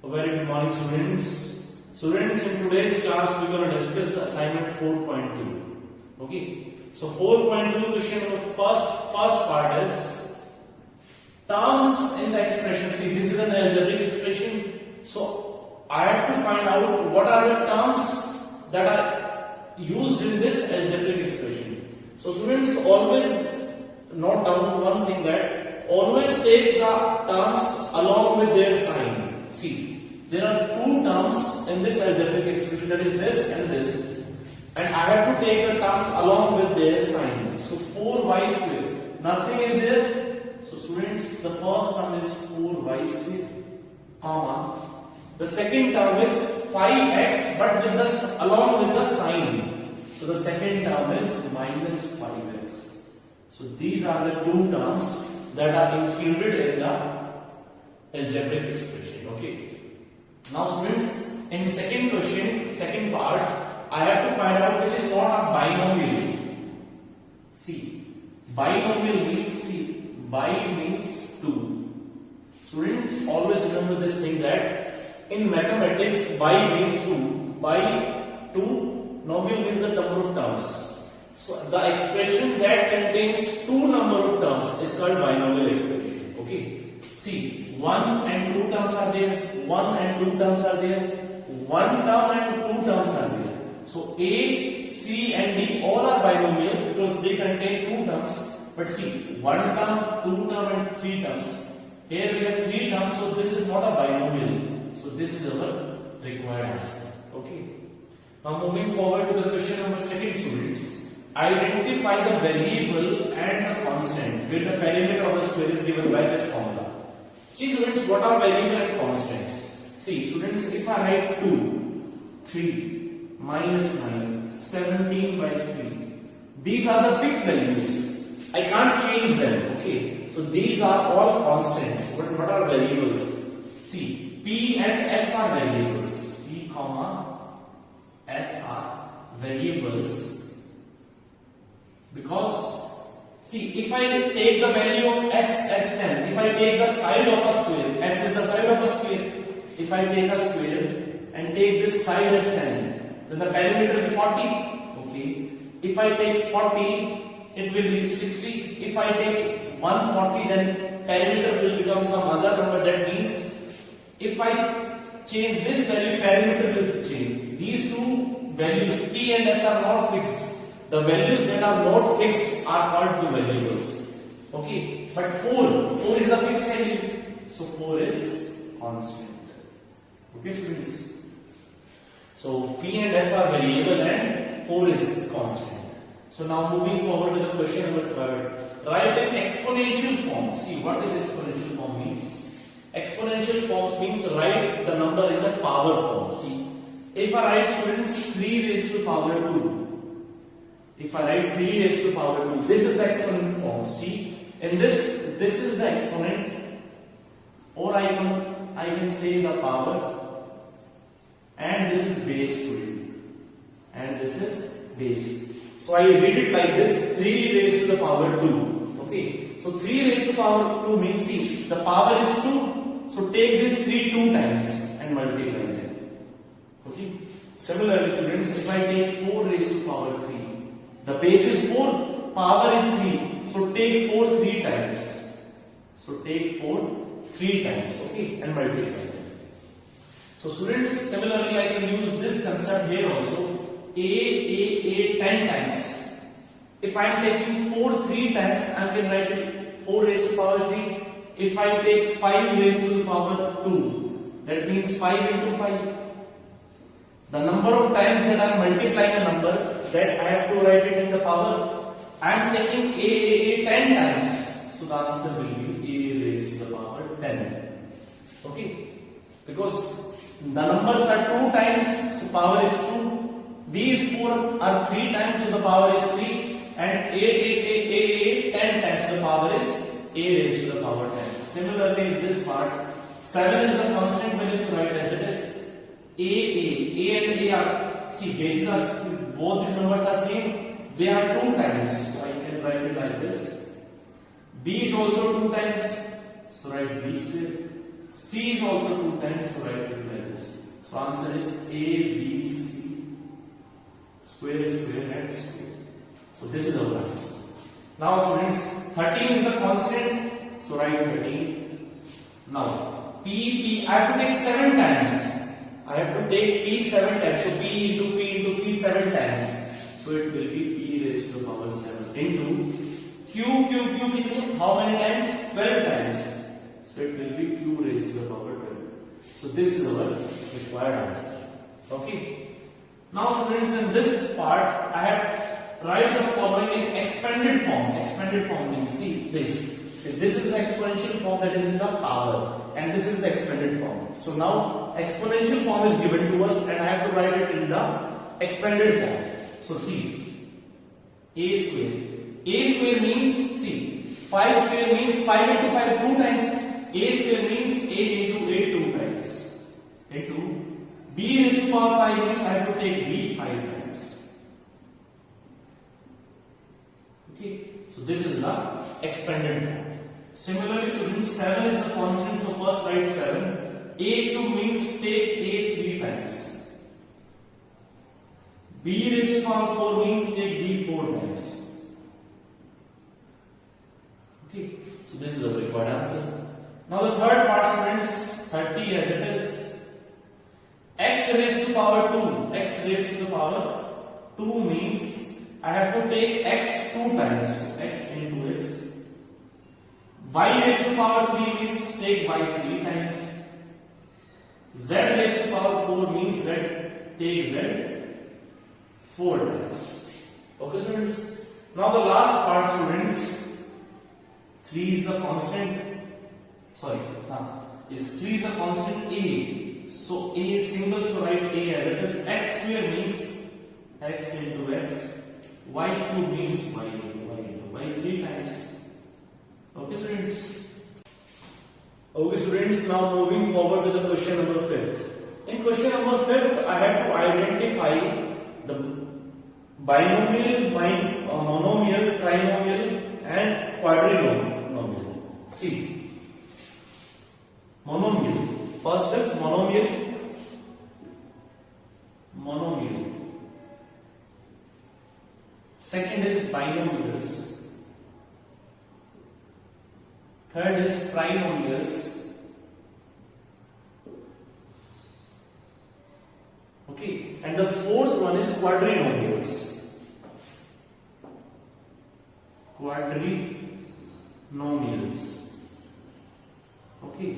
A very good morning, students. Students, in today's class, we're going to discuss the assignment 4.2. Okay. So 4.2 question of first part is terms in the expression. See, this is an algebraic expression. So I have to find out what are the terms that are used in this algebraic expression. So students, always note down one thing, that always take the terms along with their sign. See, there are two terms in this algebraic expression, that is this and this, and I have to take the terms along with their sign. So 4y square, nothing is there. So students, the first term is 4y square, comma, the second term is 5x, but with the along with the sign. So the second term is minus 5x. So these are the two terms that are included in the algebraic expression. Okay. Now students, in second question, second part, I have to find out which is not a binomial. See, binomial means, see, bi means 2. Students, always remember this thing, that in mathematics, bi means 2. By 2, nomial means the number of terms. So the expression that contains two number of terms is called binomial expression. Okay. See, 1 and 2 terms are there. 1 and 2 terms are there. 1 term and 2 terms are there. So A, C and D all are binomials because they contain 2 terms. But see, 1 term, 2 term and 3 terms. Here we have 3 terms, so this is not a binomial. So this is our required answer. Okay. Now moving forward to the question number 2, students. Identify the variable and the constant where the perimeter of the square is given by this formula. See students, what are variable and constants? See students, if I write 2, 3, minus 9, 17 by 3, these are the fixed values. I can't change them. Okay. So these are all constants. What are variables? See, P and S are variables. P comma S are variables. Because, see, if I take the value of S as 10, if I take the side of a square, S is the side of a square, if I take a square and take this side as 10, then the perimeter will be 40. Okay. If I take 40, it will be 60. If I take 140, then perimeter will become some other number. That means, if I change this value, perimeter will change. These two values, P and S, are not fixed. The values that are not fixed are called the variables. Okay, but 4 is a fixed value, so 4 is constant. Okay, students. So P and S are variable and 4 is constant. So now moving forward to the question number 3. Write in exponential form. See, what is exponential form means? Exponential forms means write the number in the power form. See, if I write, students, 3 raised to power 2. If I write 3 raised to power 2, this is the exponent form. See, in this is the exponent, or I can say the power, and this is base to it, and this is base. So I read it like this: 3 raised to the power 2. Okay. So 3 raised to power 2 means, see, the power is 2. So take this 3 2 times and multiply them. Okay. Similarly, students, if I take 4 raised to power 3. The base is 4, power is 3, so take 4 3 times. So take 4 3 times, okay, and multiply them. So students, similarly I can use this concept here also. A 10 times. If I am taking 4 3 times, I can write it 4 raised to power 3. If I take 5 raised to the power 2, that means 5 into 5. The number of times that I am multiplying a number, that I have to write it in the power. I am taking a 10 times, so the answer will be a raised to the power 10. Okay, because the numbers are 2 times, so power is 2. These 4 are 3 times, so the power is 3. And 10 times, so the power is a raised to the power 10. Similarly, in this part, 7 is the constant value, so write as it is. A and A are, see, bases are, both these numbers are same, they are 2 times, so I can write it like this. B is also 2 times, so write B square. C is also 2 times, so write it like this. So answer is A, B, C, square is square and square. So this is our answer. Now students, 13 is the constant, so write 13. Now, P, I have to take 7 times. I have to take P 7 times. So P into P 7 times. So it will be P raised to the power 7 into Q kitne? How many times? 12 times. So it will be Q raised to the power 12. So this is our required answer. Okay. Now students, in this part I have write the following in expanded form. Expanded form means this. So this is the exponential form that is in the power, and this is the expanded form. So now exponential form is given to us, and I have to write it in the expanded form. So see, A square. A square means, see, 5 square means 5 into 5 2 times. A square means A into A 2 times. Into B raised to power 5 means I have to take B 5 times. Okay, so this is the expanded form. Similarly, students, 7 is the constant, so first write 7. A cube means take A 3 times. B raised to power 4 means take B 4 times. Okay, so this is a required answer. Now the third part, students, 30 as it is. X raised to power 2. X raised to the power 2 means I have to take X 2 times. So X into X. Y raised to power 3 means take Y 3 times. Z raised to power 4 means Z take Z 4 times. Okay, students. Now the last part, students. 3 is the constant. Sorry, is 3 is the constant A. So A is single, so write A as it is. X square means X into X. Y cube means Y into Y 3 times. Okay, students. Okay, students. Now moving forward to the question number 5th. In question number 5th, I have to identify the binomial, monomial, trinomial, and quadrinomial. See, monomial. First is monomial. Second is binomials. Third is trinomials. Okay, and the fourth one is quadrinomials. Okay,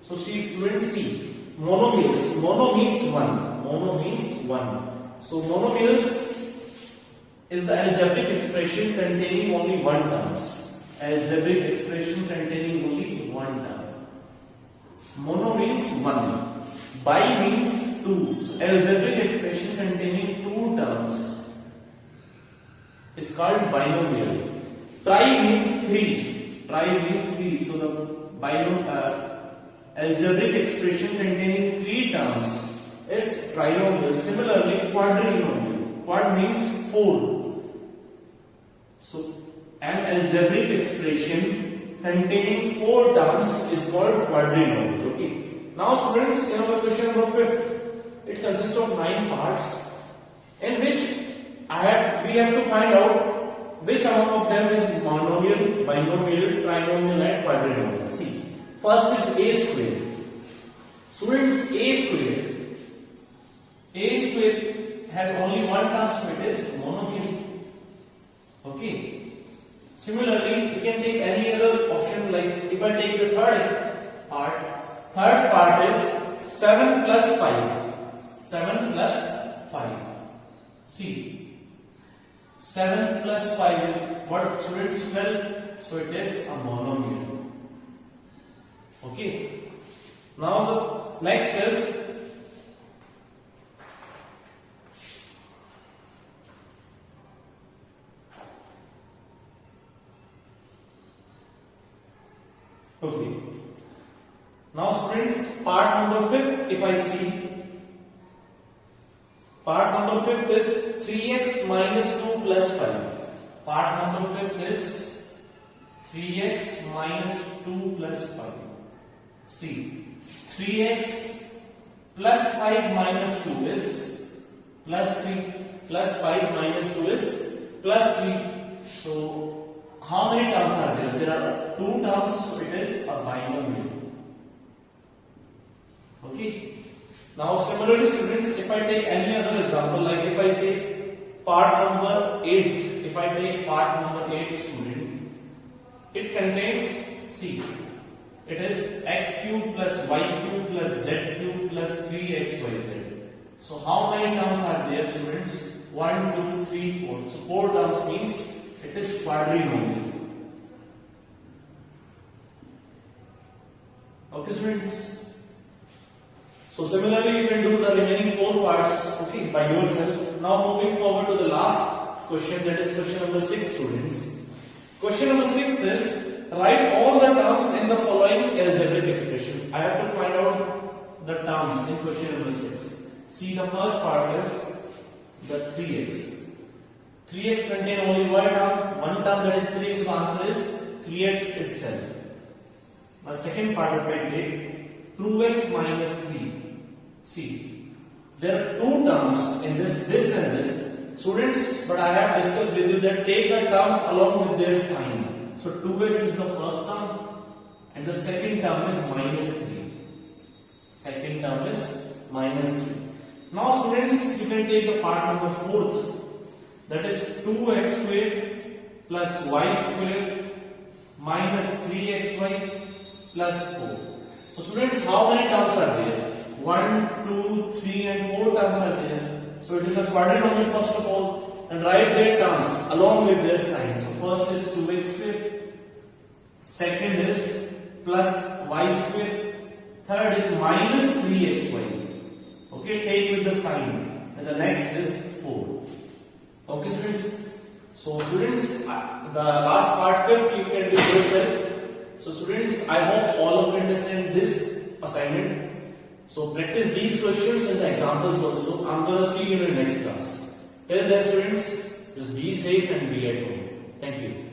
so students, see, monomials. Mono means one. So monomials is the algebraic expression containing only one terms. Mono means one. Bi means two. So algebraic expression containing two terms is called binomial. Tri means three. So the algebraic expression containing three terms is trinomial. Similarly, quadrinomial. Quad means four. So an algebraic expression containing four terms is called quadrinomial. Okay. Now, students, in our question number 5th, it consists of 9 parts, in which we have to find out which among of them is monomial, binomial, trinomial, and quadrinomial. See, first is A square. Students, A square has only one term, so it is monomial. Okay. Similarly, we can take any other option, like if I take the third part is 7 plus 5. 7 plus 5. See, 7 plus 5 is what, students? 12. So it is a monomial. Okay. Now the next is okay. Now, students, part number 5th, if I see, part number 5th is 3x minus 2 plus 5. Part number 5th is 3x minus 2 plus 5. See, 3x plus 5 minus 2 is plus 3, plus 5 minus 2 is plus 3. So how many terms are there? There are 2 terms, so it is a binomial. Okay. Now similarly students, if I take any other example, like if I say part number 8, if I take part number 8 student, it contains, see, it is x cube plus y cube plus z cube plus 3xyz. So how many terms are there students? 1, 2, 3, 4. So 4 terms means it is quadrinomial. Okay students? So similarly you can do the remaining 4 parts, okay, by yourself. Now moving forward to the last question, that is question number 6 students. Question number 6 is, write all the terms in the following algebraic expression. I have to find out the terms in question number 6. See, the first part is the 3x. 3x contain only one term that is 3, so the answer is 3x itself. The second part, if I take 2x minus 3. See, there are 2 terms in this and this. Students, but I have discussed with you that take the terms along with their sign. So 2x is the first term and the second term is minus 3. Second term is minus 3. Now students, you can take the part number 4th, that is 2x square plus y square minus 3xy plus 4. So students, how many terms are there? 1, 2, 3 and 4 terms are there. So it is a quadrinomial first of all, and write their terms along with their signs. So first is 2x square, second is plus y square, third is minus 3xy. Okay, take with the sign, and the next is 4. Okay students? So students, the last part 5th you can do yourself. So students, I hope all of you understand this assignment. So practice these questions and the examples also. I'm going to see you in the next class. Till then students, just be safe and be at home. Thank you.